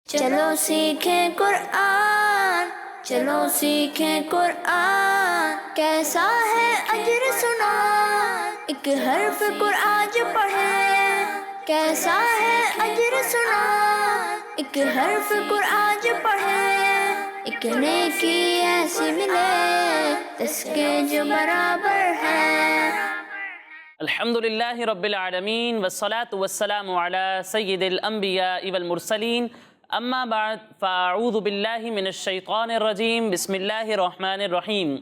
چلو سیکھیں قرآن، چلو سیکھیں قرآن، کیسا ہے اجر سنا، ایک حرف قرآن جو پڑھے، کیسا ہے اجر سنا، ایک حرف قرآن جو پڑھے، ایک نیکی ایسی ملے جس کے جو برابر ہے۔ الحمدللہ رب العالمین والصلاة والسلام علی سید الانبیاء والمرسلین، اما بعد فاعوذ باللہ من الشیطان الرجیم، بسم اللہ الرحمن الرحیم۔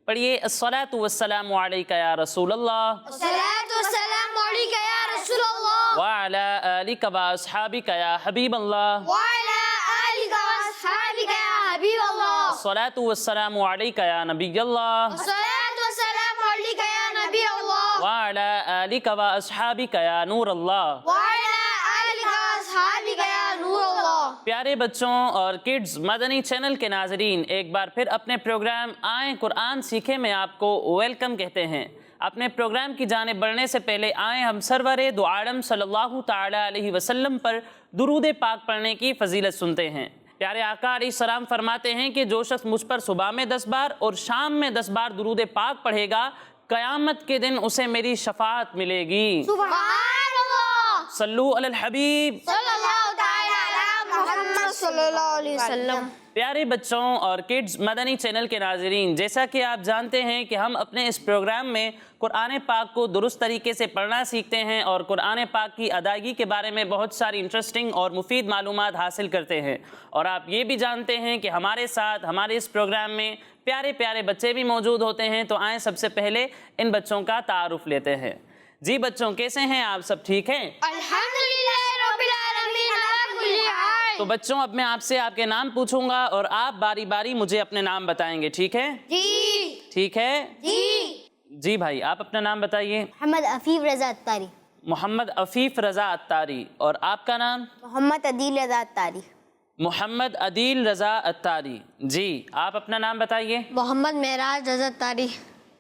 پڑھیے الصلاة والسلام علیکہ یا رسول اللہ، الصلاة والسلام علیکہ یا رسول اللہ، وعلی آلکہ واصحابکہ یا حبیب اللہ، وعلی آلکہ واصحابکہ یا حبیب اللہ، الصلاة والسلام علیکہ یا نبی اللہ، الصلاة والسلام علیکہ یا نبی اللہ، وعلی آلکہ واصحابکہ یا نور اللہ۔ وعلی آلکہ واصحابکہ یا نور اللہ۔ پیارے بچوں اور کڈز مدنی چینل کے ناظرین، ایک بار پھر اپنے پروگرام آئیں قرآن سیکھیں میں آپ کو ویلکم کہتے ہیں۔ اپنے پروگرام کی جانب بڑھنے سے پہلے آئیں ہم سرور دو عالم صلی اللہ تعالی علیہ وسلم پر درود پاک پڑھنے کی فضیلت سنتے ہیں۔ پیارے آقا علیہ السلام فرماتے ہیں کہ جو شخص مجھ پر صبح میں 10 بار اور شام میں 10 بار درود پاک پڑھے گا، قیامت کے دن اسے میری شفاعت ملے گی۔ سبحان اللہ، صلو علی الحبیب صلی اللہ تعالی علی محمد صلی اللہ علیہ وسلم۔ پیارے بچوں اور کڈز مدنی چینل کے ناظرین، جیسا کہ آپ جانتے ہیں کہ ہم اپنے اس پروگرام میں قرآن پاک کو درست طریقے سے پڑھنا سیکھتے ہیں اور قرآن پاک کی ادائیگی کے بارے میں بہت ساری انٹرسٹنگ اور مفید معلومات حاصل کرتے ہیں، اور آپ یہ بھی جانتے ہیں کہ ہمارے ساتھ ہمارے اس پروگرام میں پیارے پیارے بچے بھی موجود ہوتے ہیں۔ تو آئیں سب سے پہلے ان بچوں کا تعارف لیتے ہیں۔ جی بچوں، کیسے ہیں آپ؟ سب ٹھیک ہیں؟ الحمدللہ رب العالمین علی کل حال۔ تو بچوں، اب میں آپ سے آپ کے نام پوچھوں گا اور آپ باری باری مجھے اپنے نام بتائیں گے، ٹھیک ہے؟ جی ٹھیک ہے جی۔ جی بھائی، آپ اپنا نام بتائیے۔ محمد عفیف رضا اتاری۔ محمد عفیف رضا اتاری۔ اور آپ کا نام؟ محمد عدیل رضا اتاری۔ محمد عدیل رضا اتاری۔ جی، آپ اپنا نام بتائیے۔ محمد معراج رضا اتاری۔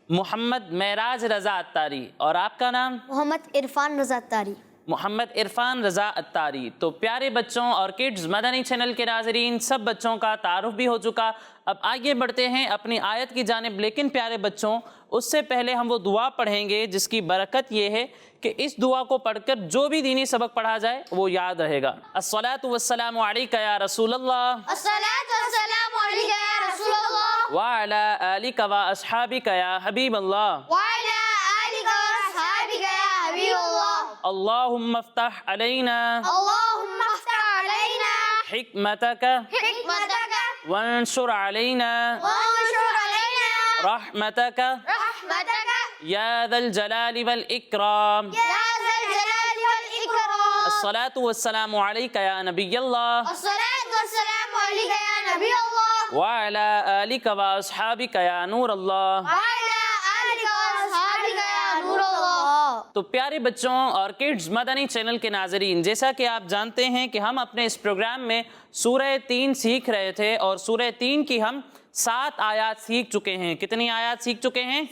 محمد معراج رضا اتاری۔ اور آپ کا نام؟ محمد عرفان رضا اتاری۔ محمد عرفان رضا اتاری۔ تو پیارے بچوں اور کڈز مدنی چینل کے ناظرین، سب بچوں کا تعارف بھی ہو چکا۔ اب آگے بڑھتے ہیں اپنی آیت کی جانب، لیکن پیارے بچوں اس سے پہلے ہم وہ دعا پڑھیں گے جس کی برکت یہ ہے کہ اس دعا کو پڑھ کر جو بھی دینی سبق پڑھا جائے وہ یاد رہے گا۔ الصلاۃ والسلام علیکہ یا رسول اللہ، الصلاة والسلام علیکہ یا رسول اللہ، وعلی آلکہ واصحابکہ یا حبیب اللہ، وعلی آلکہ واصحابکہ یا حبیب اللہ۔ اللہم افتح علینا اللہم افتح علینا حکمتک حکمتک وانشر علینا وانشر علینا رحمتک رحمتک یا ذا الجلال والاکرام۔ یا ذا الجلال والاکرام۔ الصلاۃ والسلام علیکہ یا نبی اللہ، الصلاة والسلام علیکہ یا نبی اللہ، وعلی آلکہ واصحابکہ یا نور اللہ۔ وعلی آلکہ واصحابکہ یا نور اللہ۔ تو پیارے بچوں اور کڈز مدنی چینل کے ناظرین، جیسا کہ آپ جانتے ہیں کہ ہم اپنے اس پروگرام میں سورہ 3 سیکھ رہے تھے، اور سورہ 3 کی ہم 7 آیات سیکھ چکے ہیں۔ کتنی آیات سیکھ چکے ہیں؟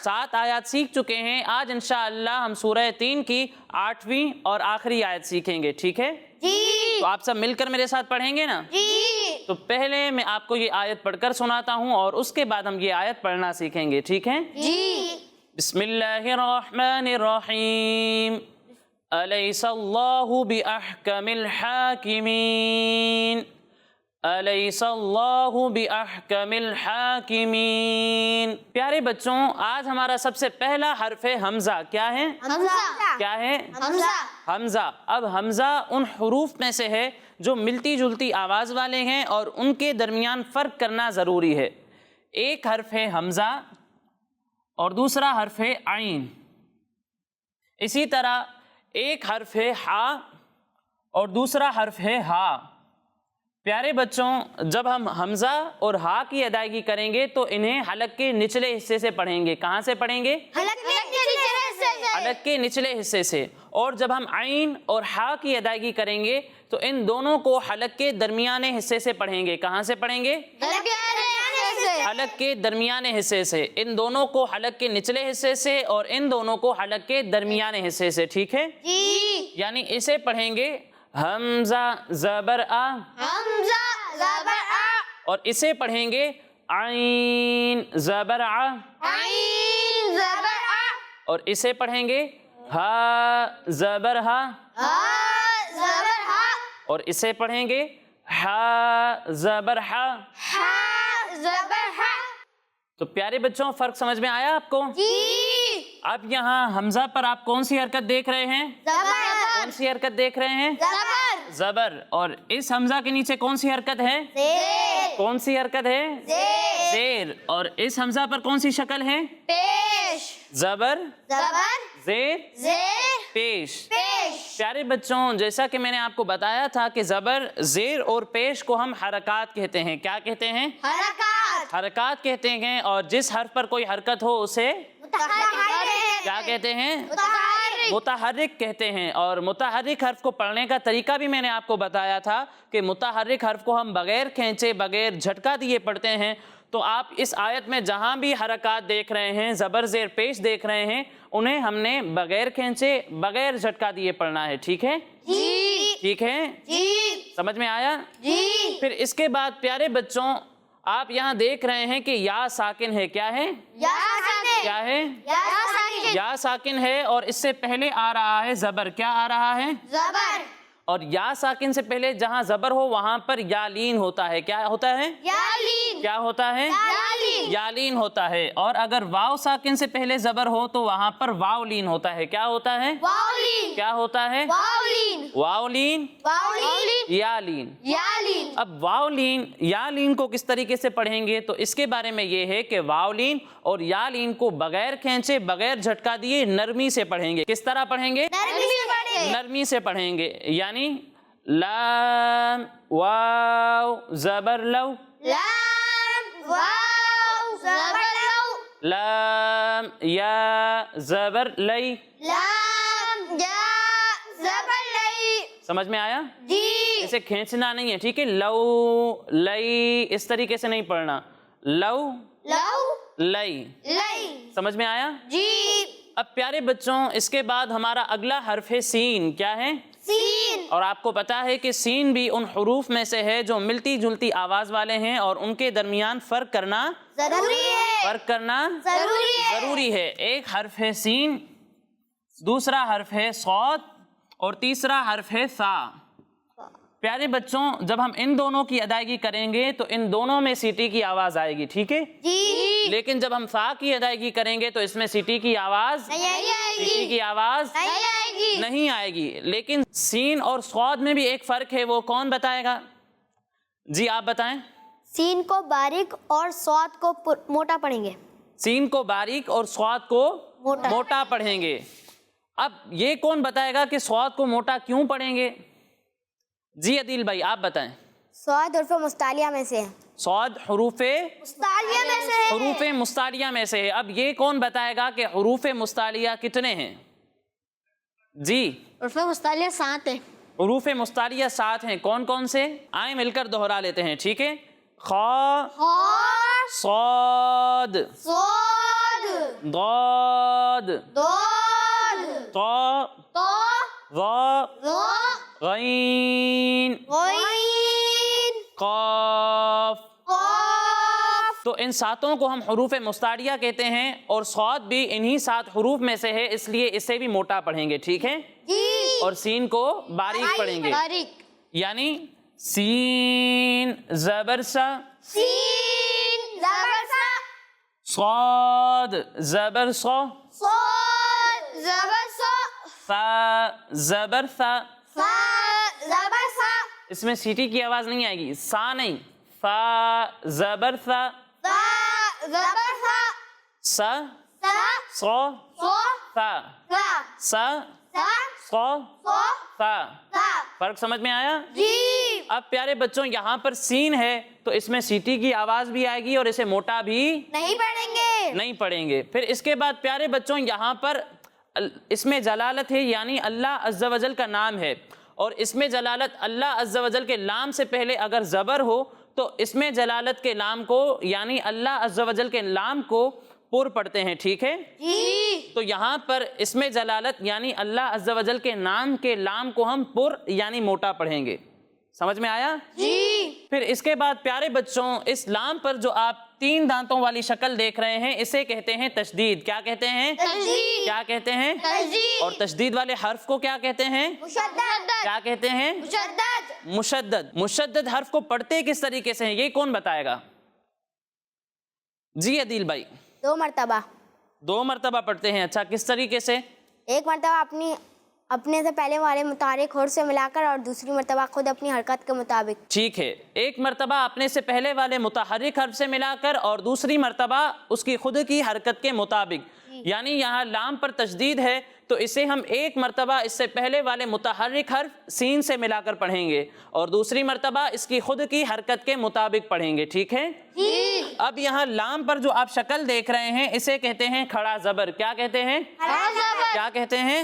7 آیات سیکھ چکے ہیں۔ آج انشاءاللہ ہم سورہ 3 کی 8ویں اور آخری آیت سیکھیں گے، ٹھیک ہے؟ جی تو آپ سب مل کر میرے ساتھ پڑھیں گے نا؟ جی تو پہلے میں آپ کو یہ آیت پڑھ کر سناتا ہوں اور اس کے بعد ہم یہ آیت پڑھنا سیکھیں گے، ٹھیک ہے؟ جی۔ بسم اللہ الرحمن الرحیم، الیس اللہ باحکم الحاکمین، الیس اللہ باحکم الحاکمین۔ پیارے بچوں، آج ہمارا سب سے پہلا حرف حمزہ کیا ہے؟ حمزہ کیا ہے؟ حمزہ حمزہ۔ اب حمزہ ان حروف میں سے ہے جو ملتی جلتی آواز والے ہیں اور ان کے درمیان فرق کرنا ضروری ہے۔ ایک حرف ہے حمزہ اور دوسرا حرف ہے عین۔ اسی طرح ایک حرف ہے ہا اور دوسرا حرف ہے ہا۔ پیارے بچوں، جب ہم حمزہ اور ہا کی ادائیگی کریں گے تو انہیں حلق کے نچلے حصے سے پڑھیں گے۔ کہاں سے پڑھیں گے؟ حلق کے نچلے حصے سے۔ حلق کے نچلے حصے سے۔ اور جب ہم عین اور ہا کی ادائیگی کریں گے تو ان دونوں کو حلق کے درمیانے حصے سے پڑھیں گے۔ کہاں سے پڑھیں گے؟ حلق کے درمیانے سے۔ حلق کے درمیانے حصے سے۔ ان دونوں کو حلق کے نچلے حصے سے اور ان دونوں کو حلق کے درمیانے حصے سے، ٹھیک ہے؟ جی یعنی اسے پڑھیں گے حمزہ زبر آ، حمزہ زبر آ، اور اسے پڑھیں گے عین زبر آ، عین زبر آ، اور اسے پڑھیں گے ہا زبر ہا، ہا زبر ہا، اور اسے پڑھیں گے ہا زبر ہا۔ ہا زبر ہا۔ تو پیارے بچوں فرق سمجھ میں آیا آپ کو؟ جی اب یہاں حمزہ پر آپ کون سی حرکت دیکھ رہے ہیں؟ زبر کون سی حرکت دیکھ رہے ہیں؟ زبر زبر، اور اس حمزہ کے نیچے کون سی حرکت ہے؟ زیر کون سی حرکت ہے؟ زیر زیر، اور اس حمزہ پر کون سی شکل ہے؟ پیش زبر زبر زیر زیر پیش۔ پیش پیارے بچوں جیسا کہ میں نے آپ کو بتایا تھا کہ زبر زیر اور پیش کو ہم حرکات کہتے ہیں۔ کیا کہتے ہیں؟ حرکات حرکات کہتے ہیں، اور جس حرف پر کوئی حرکت ہو اسے متحرک کیا کہتے ہیں؟ متحرک متحرک کہتے ہیں۔ اور متحرک حرف کو پڑھنے کا طریقہ بھی میں نے آپ کو بتایا تھا کہ متحرک حرف کو ہم بغیر کھینچے بغیر جھٹکا دیے پڑھتے ہیں۔ تو آپ اس آیت میں جہاں بھی حرکات دیکھ رہے ہیں، زبر زیر پیش دیکھ رہے ہیں، انہیں ہم نے بغیر کھینچے بغیر جھٹکا دیے پڑھنا ہے۔ ٹھیک ہے؟ جی ٹھیک ہے؟ جی سمجھ میں آیا؟ جی پھر اس کے بعد پیارے بچوں آپ یہاں دیکھ رہے ہیں کہ یا ساکن ہے۔ کیا ہے؟ یا ساکن کیا ہے؟ یا ساکن یا ساکن ہے، اور اس سے پہلے آ رہا ہے زبر۔ کیا آ رہا ہے؟ زبر اور یا ساکن سے پہلے جہاں زبر ہو وہاں پر یا لین ہوتا ہے۔ کیا ہوتا ہے؟ یا لین کیا ہوتا ہے؟ یا لین یا لین ہوتا ہے۔ اور اگر واو ساکن سے پہلے زبر ہو تو وہاں پر واو لین ہوتا ہے۔ کیا ہوتا ہے؟ واو لین کیا ہوتا ہے؟ واو لین واو لین واو لین یا لین۔ یا لین اب واو لین یا لین کو کس طریقے سے پڑھیں گے؟ تو اس کے بارے میں یہ ہے کہ واو لین اور یا لین کو بغیر کھینچے بغیر جھٹکا دیے نرمی سے پڑھیں گے۔ کس طرح پڑھیں گے؟ نرمی سے پڑھیں نرمی سے پڑھیں گے، یعنی لام واو زبر لو، لام واو زبر لو، لام یا زبر لئی۔ لام یا زبر لئی۔ سمجھ میں آیا؟ جی اسے کھینچنا نہیں ہے، ٹھیک ہے؟ لو لئی اس طریقے سے نہیں پڑھنا، لو لو لئی۔ لئی۔ سمجھ میں آیا؟ جی اب پیارے بچوں اس کے بعد ہمارا اگلا حرف ہے سین۔ کیا ہے؟ سین۔ اور آپ کو پتا ہے کہ سین بھی ان حروف میں سے ہے جو ملتی جلتی آواز والے ہیں، اور ان کے درمیان فرق کرنا ضروری ہے ضروری ہے۔ ایک حرف ہے سین، دوسرا حرف ہے صاد، اور تیسرا حرف ہے ثا۔ پیارے بچوں جب ہم ان دونوں کی ادائیگی کریں گے تو ان دونوں میں سیٹی کی آواز آئے گی، ٹھیک ہے؟ جی لیکن جب ہم ثا کی ادائیگی کریں گے تو اس میں سیٹی کی آواز نہیں آئے سیٹی کی آواز نہیں آئے گی نہیں آئے گی۔ لیکن سین اور صاد میں بھی ایک فرق ہے، وہ کون بتائے گا؟ جی آپ بتائیں۔ سین کو باریک اور صاد کو موٹا پڑھیں گے۔ سین کو باریک اور صاد کو موٹا۔ موٹا پڑھیں گے۔ اب یہ کون بتائے گا کہ صاد کو موٹا کیوں پڑھیں گے؟ جی عدیل بھائی آپ بتائیں۔ صاد حروف مستعلیہ میں سے ہے۔ صاد حروف مستعلیہ میں سے ہے۔ حروف مستعلیہ میں سے ہے۔ اب یہ کون بتائے گا کہ حروف مستعلیہ کتنے ہیں؟ جی حروف مستعلیہ 7 ہیں۔ حروف مستعلیہ 7 ہیں۔ کون کون سے؟ آئیں مل کر دوہرا لیتے ہیں، ٹھیک ہے؟ خا، خا، صاد، صاد، ضاد، ضاد، طا، طا، ظا، ظا، غین، غین، قاف۔ قاف۔ تو ان ساتوں کو ہم حروف مستعلیہ کہتے ہیں، اور صاد بھی انہی 7 حروف میں سے ہے، اس لیے اسے بھی موٹا پڑھیں گے، ٹھیک ہے؟ جی اور سین کو باریک پڑھیں گے، باریک۔ یعنی سین زبر سا، سین زبر سا، صاد زبر صا، صاد زبر سا، فا زبر ثا۔ فا زبر سا، اس میں سیٹی کی آواز نہیں آئے گی، سا نہیں، فا زبر ثا، فا زبر سا، سا سا، صا صا، فا، فا، سا سا، صا صا، فا۔ فا۔ فرق سمجھ میں آیا؟ جی اب پیارے بچوں یہاں پر سین ہے تو اس میں سیٹی کی آواز بھی آئے گی اور اسے موٹا بھی نہیں پڑھیں گے۔ نہیں پڑھیں گے۔ پھر اس کے بعد پیارے بچوں یہاں پر اس میں جلالت ہے، یعنی اللہ عز و جل کا نام ہے، اور اس میں جلالت اللہ عز و جل کے لام سے پہلے اگر زبر ہو تو اس میں جلالت کے لام کو، یعنی اللہ عز و جل کے لام کو پر پڑھتے ہیں، ٹھیک ہے؟ جی تو یہاں پر اس میں جلالت یعنی اللہ عز و جل کے نام کے لام کو ہم پر یعنی موٹا پڑھیں گے، سمجھ میں آیا؟ جی پھر اس کے بعد پیارے بچوں اس لام پر جو آپ 3 دانتوں والی شکل دیکھ رہے ہیں اسے کہتے ہیں تشدید. کیا کہتے ہیں؟ تشدید. کیا کہتے ہیں؟ تشدید. اور تشدید والے حرف کو کیا کہتے ہیں؟ مشدد. کیا کہتے ہیں؟ مشدد. مشدد. مشدد حرف کو پڑھتے کس طریقے سے ہیں یہ کون بتائے گا؟ جی عدیل بھائی. 2 مرتبہ. 2 مرتبہ پڑھتے ہیں. اچھا کس طریقے سے؟ 1 مرتبہ اپنے سے پہلے والے متحرک حرف سے ملا کر اور دوسری مرتبہ خود اپنی حرکت کے مطابق. ٹھیک ہے، 1 مرتبہ اپنے سے پہلے والے متحرک حرف سے ملا کر اور دوسری مرتبہ اس کی خود کی حرکت کے مطابق. یعنی یہاں لام پر تشدید ہے تو اسے ہم 1 مرتبہ اس سے پہلے والے متحرک حرف سین سے ملا کر پڑھیں گے اور دوسری مرتبہ اس کی خود کی حرکت کے مطابق پڑھیں گے، ٹھیک ہے؟ اب یہاں لام پر جو آپ شکل دیکھ رہے ہیں اسے کہتے ہیں کھڑا زبر. کیا کہتے ہیں؟ کیا کہتے ہیں؟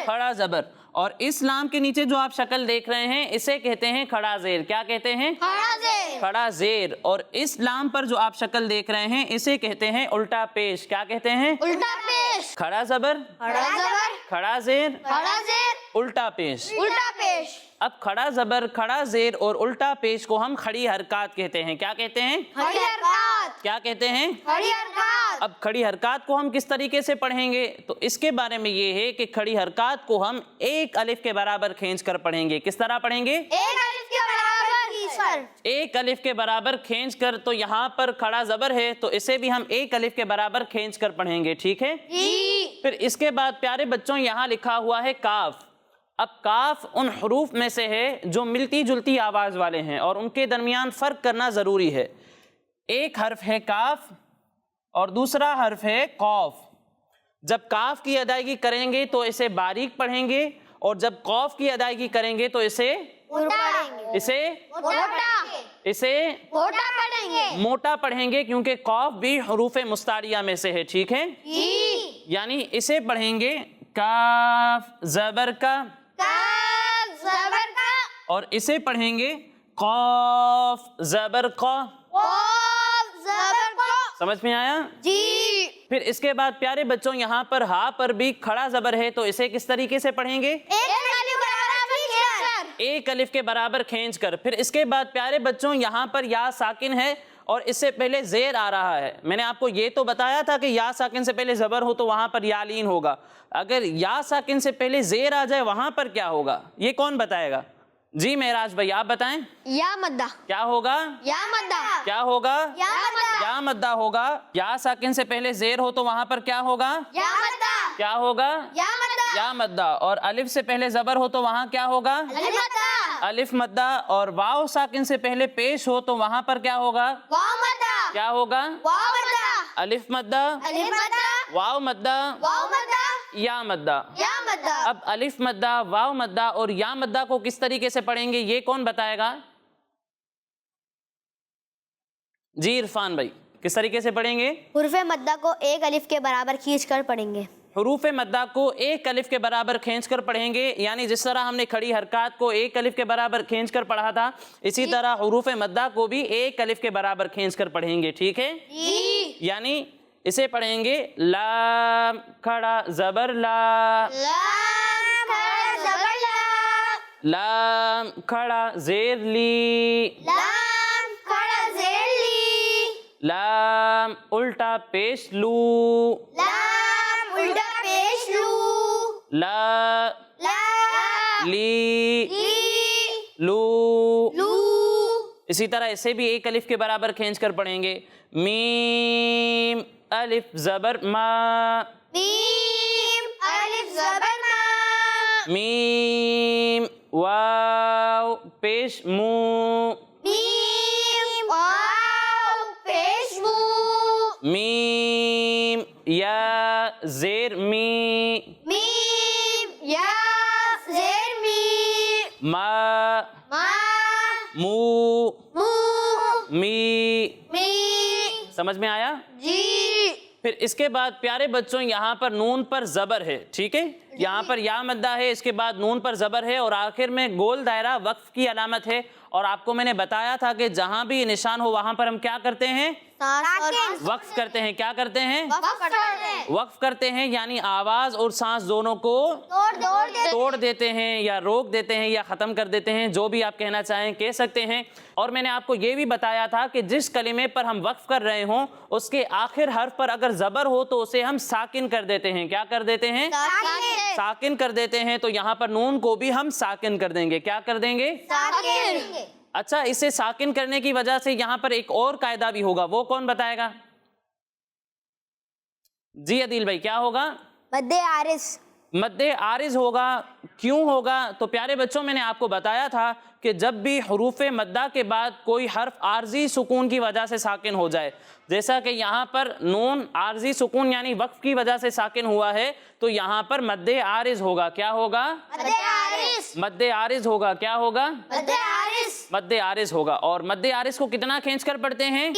کھڑا زبر. اور اس لام کے نیچے جو آپ شکل دیکھ رہے ہیں اسے کہتے ہیں کھڑا زیر. کیا کہتے ہیں؟ کھڑا زیر. اور اس لام پر جو آپ شکل دیکھ رہے ہیں اسے کہتے ہیں الٹا پیش. کیا کہتے ہیں؟ الٹا پیش. کھڑا زبر، کھڑا زبر. کھڑا زیر، کھڑا زیر. الٹا پیش. الٹا پیش. اب کھڑا زبر، کھڑا زیر اور الٹا پیش کو ہم کھڑی حرکات کہتے ہیں. کیا کہتے ہیں؟ کھڑی حرکات. کیا کہتے ہیں؟ کھڑی حرکات. اب کھڑی حرکات کو ہم کس طریقے سے پڑھیں گے تو اس کے بارے میں یہ ہے کہ کھڑی حرکات کو ہم 1 الف کے برابر کھینچ کر پڑھیں گے. کس طرح پڑھیں گے؟ 1 الف کے برابر کھینچ کر. 1 الف کے برابر کھینچ کر. تو یہاں پر کھڑا زبر ہے تو اسے بھی ہم 1 الف کے برابر کھینچ کر پڑھیں گے، ٹھیک ہے؟ جی پھر اس کے بعد پیارے بچوں یہاں لکھا ہوا ہے کاف. اب کاف ان حروف میں سے ہے جو ملتی جلتی آواز والے ہیں اور ان کے درمیان فرق کرنا ضروری ہے. ایک حرف ہے کاف اور دوسرا حرف ہے قوف. جب کاف کی ادائیگی کریں گے تو اسے باریک پڑھیں گے اور جب قوف کی ادائیگی کریں گے تو اسے پڑھیں گے. موٹا پڑھیں گے کیونکہ قوف بھی حروف مستعلیہ میں سے ہے، ٹھیک ہے؟ جی یعنی اسے پڑھیں گے کاف زبر کا، کاف زبر کا. اور اسے پڑھیں گے قاف زبر قا. قاف زبر قا. سمجھ میں آیا؟ جی. پھر اس کے بعد پیارے بچوں یہاں پر ہا پر بھی کھڑا زبر ہے تو اسے کس طریقے سے پڑھیں گے؟ 1 الف کے برابر کھینچ کر. پھر اس کے بعد پیارے بچوں یہاں پر یا ساکن ہے اور اس سے پہلے زیر آ رہا ہے. میں نے آپ کو یہ تو بتایا تھا کہ یا ساکن سے پہلے زبر ہو تو وہاں پر یا لین ہوگا. اگر یا ساکن سے پہلے زیر آ جائے وہاں پر کیا ہوگا یہ کون بتائے گا؟ جی معراج بھائی آپ بتائیں. یا مدہ. کیا ہوگا؟ یا مدہ. کیا ہوگا؟ یا مدہ. یا مدہ ہوگا. یا ساکن سے پہلے زیر ہو تو وہاں پر کیا ہوگا؟ یا مدہ. کیا ہوگا؟ یا مدہ. یا مدہ. اور الف سے پہلے زبر ہو تو وہاں کیا ہوگا؟ الف مدہ. الف مدہ. اور واو ساکن سے پہلے پیش ہو تو وہاں پر کیا ہوگا؟ واو مدہ. کیا ہوگا؟ واو مدہ. الف مدہ، الف مدہ. واو مدہ، واو مدہ. یا مدہ. یا مدہ. اب الف مدہ، واو مدہ اور یا مدہ کو کس طریقے سے پڑھیں گے یہ کون بتائے گا؟ جی عرفان بھائی کس طریقے سے پڑھیں گے؟ حرف مدہ کو 1 الف کے برابر کھینچ کر پڑھیں گے. حروف مدہ کو 1 الف کے برابر کھینچ کر پڑھیں گے. یعنی جس طرح ہم نے کھڑی حرکات کو 1 الف کے برابر کھینچ کر پڑھا تھا اسی طرح حروف مدہ کو بھی 1 الف کے برابر کھینچ کر پڑھیں گے، ٹھیک ہے؟ جی. یعنی اسے پڑھیں گے لام کھڑا زبر لا، لام کھڑا زبر لا. لام کھڑا زیر لی، لام کھڑا زیر لی. لام الٹا پیش لو، لام الٹا پیش لو. لا لا لی لی لو. لو. اسی طرح اسے بھی 1 الف کے برابر کھینچ کر پڑھیں گے میم الف زبر ما، میم الف زبر ما. میم واو پیش مو، میم واو پیش مو. میم یا زیر می، میم یا زیر می. ما ما مو مو. می. می. سمجھ میں آیا؟ جی. پھر اس کے بعد پیارے بچوں یہاں پر نون پر زبر ہے، ٹھیک ہے؟ یہاں پر یا مدہ ہے، اس کے بعد نون پر زبر ہے اور آخر میں گول دائرہ وقف کی علامت ہے. اور آپ کو میں نے بتایا تھا کہ جہاں بھی نشان ہو وہاں پر ہم کیا کرتے ہیں؟ وقف کرتے ہیں. کیا کرتے ہیں؟ وقف کرتے ہیں، یعنی آواز اور سانس دونوں کو توڑ دیتے ہیں یا روک دیتے ہیں یا ختم کر دیتے ہیں، جو بھی آپ کہنا چاہیں کہہ سکتے ہیں. اور میں نے آپ کو یہ بھی بتایا تھا کہ جس کلمے پر ہم وقف کر رہے ہوں اس کے آخر حرف پر اگر زبر ہو تو اسے ہم ساکن کر دیتے ہیں. کیا کر دیتے ہیں؟ ساکن کر دیتے ہیں. تو یہاں پر نون کو بھی ہم ساکن کر دیں گے. کیا کر دیں گے؟ اچھا، اسے ساکن کرنے کی وجہ سے یہاں پر ایک اور قاعدہ بھی ہوگا، وہ کون بتائے گا؟ جی عدیل بھائی، کیا ہوگا؟ مد عارض. مد عارض ہوگا. کیوں ہوگا؟ تو پیارے بچوں میں نے آپ کو بتایا تھا کہ جب بھی حروف مدہ کے بعد کوئی حرف عارضی سکون کی وجہ سے ساکن ہو جائے، جیسا کہ یہاں پر نون عارضی سکون یعنی وقف کی وجہ سے ساکن ہوا ہے، تو یہاں پر مد عارض ہوگا. کیا ہوگا؟ مد عارض ہوگا. کیا ہوگا؟ مد عارض ہوگا. اور مد عارض کو کتنا کھینچ کر پڑھتے ہیں؟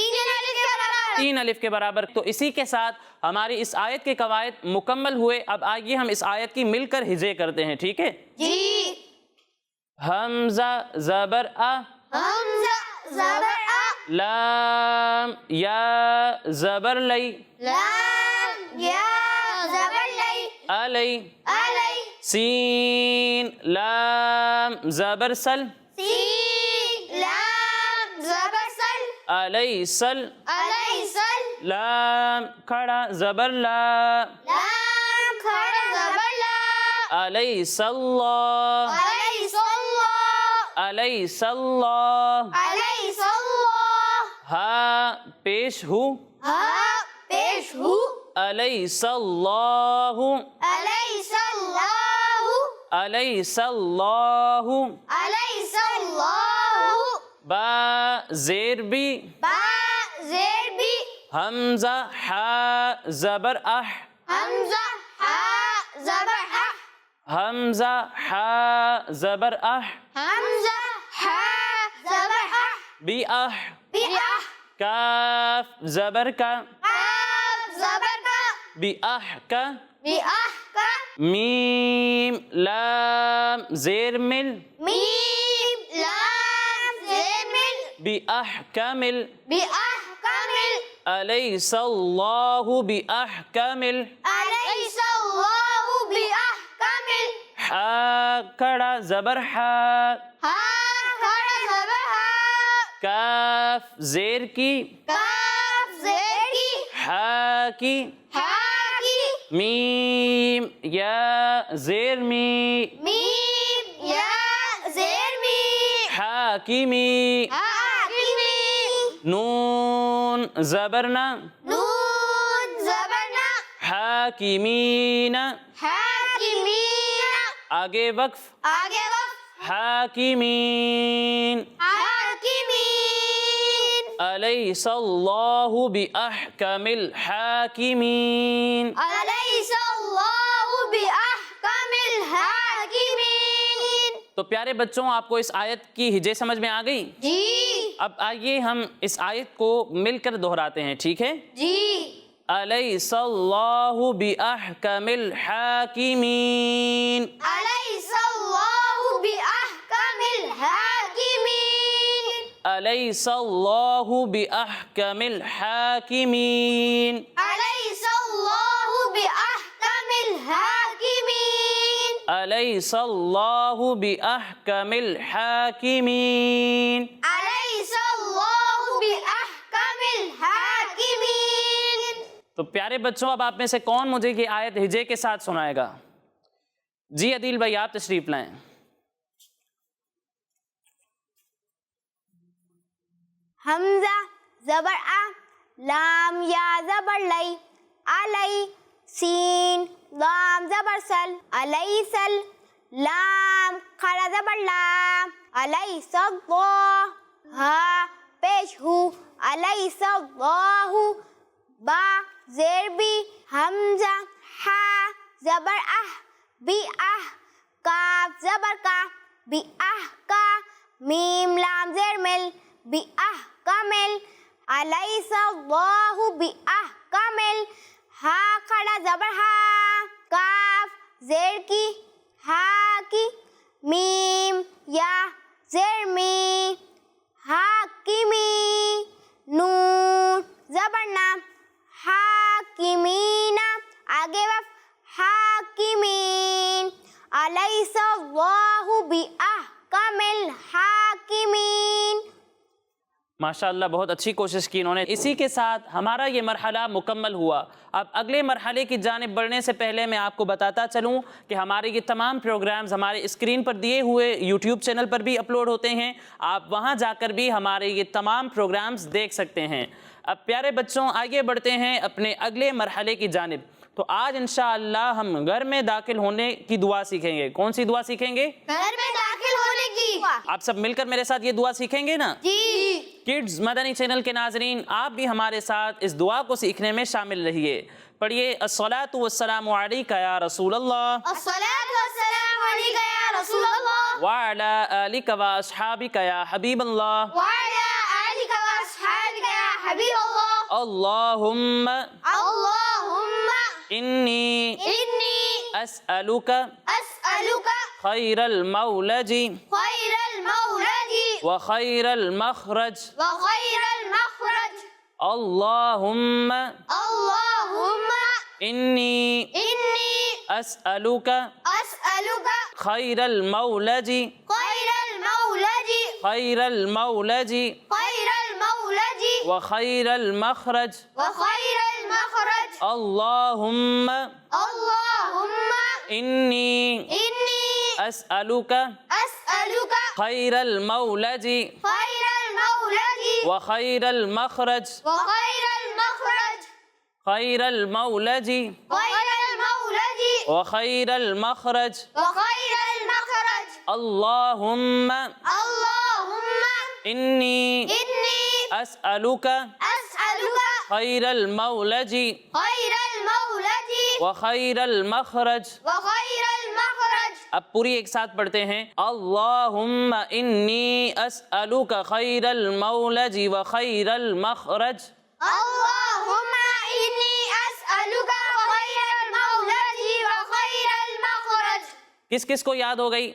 3 الف کے برابر. تو اسی کے ساتھ ہماری اس آیت کے قواعد مکمل ہوئے. اب آئیے ہم اس آیت کی مل کر ہجے کرتے ہیں. ٹھیک ہے جی. حمزہ زبر ا، حمزہ زبر ا، لام یا زبر لئی، لام یا زبر لئی، علی، علی، سین لام زبر سل، سین لام زبر سل، علی سل، علی سل، لام کھڑا زبر لا، لام کھڑا زبر لا، علی صلی، علی صلی، علی صلی، علی صلی، ہا پیش ہو، ہا پیش ہو، علی صلی، علی صلی، علی صلی، علی صلی، با زیر بی، با زیر بی، حمزہ حا زبر اح، حمزہ ہا زبر ح، حمزہ حا زبر اح، حمزہ ہا زبر ح، بی اح، بی اح، کاف زبر کا، قاف زبر کا، بی اح کا، بی اح کا، میم لام زیر مل، میم لام زیر مل، بی احکمل، بی احکمل، الیس اللہ بی احکمل، الیس اللہ بی احکمل، حا کھڑا زبر حا، ہا کھڑا زبر ہا، کاف زیر کی، کاف زیر کی، حا کی، ہا کی، میم یا زیر می، میم یا زیر می، حاکمی، حاکمی، نون زبرنا، نون زبرنا، حاکمین، حاکمین، آگے وقف، آگے وقف، حاکمین، حاکمین، الیس اللہ باحکم الحاکمین. الیس اللہ باحکم الحاکمین. تو پیارے بچوں، آپ کو اس آیت کی ہجے سمجھ میں آ گئی؟ جی اب آئیے ہم اس آیت کو مل کر دہراتے ہیں. ٹھیک ہے؟ جی. الیس اللہ باحکم الحاکمین. الیس اللہ باحکم الحاکمین. الیس اللہ باحکم الحاکمین. الیس اللہ باحکم الحاکمین. الیس اللہ باحکم الحاکمین. الیس اللہ باحکم الحاکمین. تو پیارے بچوں، اب آپ میں سے کون مجھے یہ آیت ہجے کے ساتھ سنائے گا؟ جی عدیل بھائی، آپ تشریف لائیں. حمزہ زبر آ، لام یا زبر لئی، علی، سین لام زبر سل، علی سل، لام کھڑا زبر لام، علی صدہ، ہا پیش ہو، علی صدہ، با زیر بی، حمزہ ہا زبر آہ، بی آہ، کاف زبر کا، بی آہ کا، میم لام زیر مل، بی آہ کامل، الیس اللہ بی آہ کامل، ہا کھڑا زبر ہا، کاف زیر کی، ہا کی، میم یا زیر می، حاکمی، نون زبر نام، حاکمین، آگے وقف حاکمین، الیس اللہ بأحکم الحاکمین۔ ماشاءاللہ بہت اچھی کوشش کی انہوں نے۔ اسی کے ساتھ ہمارا یہ مرحلہ مکمل ہوا۔ اب اگلے مرحلے کی جانب بڑھنے سے پہلے میں آپ کو بتاتا چلوں کہ ہمارے یہ تمام پروگرامز ہمارے اسکرین پر دیے ہوئے یوٹیوب چینل پر بھی اپلوڈ ہوتے ہیں، آپ وہاں جا کر بھی ہمارے یہ تمام پروگرامز دیکھ سکتے ہیں۔ اب پیارے بچوں آگے بڑھتے ہیں اپنے اگلے مرحلے کی جانب۔ تو آج انشاءاللہ ہم گھر میں داخل ہونے کی دعا سیکھیں گے۔ کون سی دعا سیکھیں گے؟ گھر میں داخل ہونے کی۔ آپ سب مل کر میرے ساتھ یہ دعا سیکھیں گے نا؟ جی۔ کڈز مدنی چینل کے ناظرین آپ بھی ہمارے ساتھ اس دعا کو سیکھنے میں شامل رہیے۔ پڑھیے الصلاۃ والسلام علیک یا رسول اللہ، الصلاۃ والسلام علیک یا رسول اللہ، وعلی آلک و اصحابک یا حبیب اللہ، وعلی آلک و اصحابک یا حبیب اللہ، اللہم اللہم انی اسألک اسألک خیر المولج خیر المولد وخیر المخرج، وخیر المخرج، اللہم اللہم انی اسألک اسألک خیر المولج خیر المولد خیر المولج خیر المولد وخیر المخرج، وخیر المخرج، اللہم اللہم انی اسألک اسألک خیر المولج خیر المولد وخیر المخرج، وخیر المخرج، خیر المولج خیر المولد وخیر المخرج، وخیر المخرج، اللہم اللہم انی اسألک اسألک خیر المولج خیر المولد وخیر المخرج۔ وخیر المخرج، اب پوری ایک ساتھ پڑھتے ہیں، اللہم انی اسألک خیر المولج وخیر المخرج۔ اللہم انی اسألک خیر المولد وخیر المخرج۔ کس کس کو یاد ہو گئی؟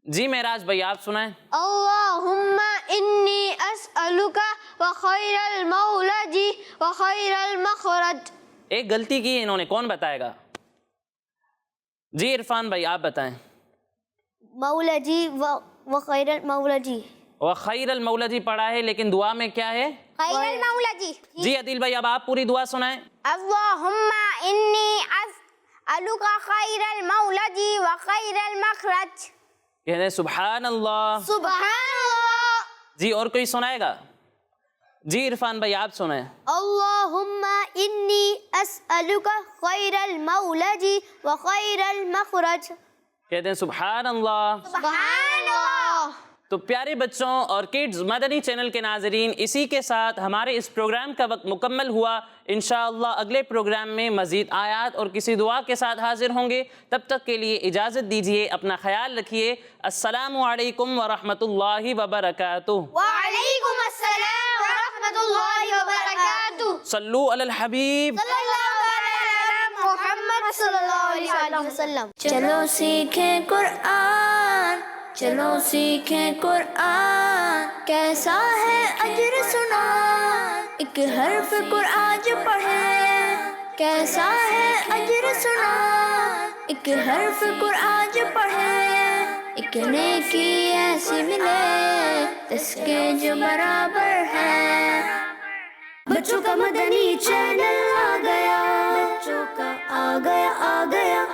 جی معراج بھائی آپ سنائیں۔ اللہم انی اسألک وخیر المولد وخیر المخرج۔ ایک غلطی کی انہوں نے، کون بتائے گا؟ جی عرفان بھائی آپ بتائیں۔ مولجی وخیر المولجی، وخیر المولج پڑھا ہے لیکن دعا میں کیا ہے؟ خیر المولجی۔ جی عدیل بھائی اب آپ پوری دعا سنائیں۔ اللہم انی اسألک خیر المولجی وخیر المخرج۔ کہہ دیں سبحان اللہ۔ سبحان اللہ۔ جی اور کوئی سنائے گا؟ جی عرفان بھائی آپ سنائیں۔ اللہم انی اسألک خیر المولج وخیر المخرج۔ کہہ دیں سبحان اللہ۔ سبحان اللہ۔ تو پیارے بچوں اور کڈز مدنی چینل کے ناظرین اسی کے ساتھ ہمارے اس پروگرام کا وقت مکمل ہوا۔ انشاءاللہ اگلے پروگرام میں مزید آیات اور کسی دعا کے ساتھ حاضر ہوں گے، تب تک کے لیے اجازت دیجیے، اپنا خیال رکھیے۔ السلام علیکم ورحمۃ اللہ وبرکاتہ۔ وعلیکم السلام ورحمۃ اللہ وبرکاتہ۔ صلو علی الحبیب۔ صلی اللہ علیہ محمد صلی اللہ علیہ وسلم۔ چلو سیکھیں قرآن، چلو سیکھیں قرآن، کیسا ہے اجر سنا، ایک حرف قرآن جو پڑھے، کیسا ہے اجر سنا، ایک حرف قرآن جو پڑھے، ایک نیکی ایسی ملے اس کے جو برابر ہے۔ بچوں کا مدنی چینل آ گیا، بچوں کا آ گیا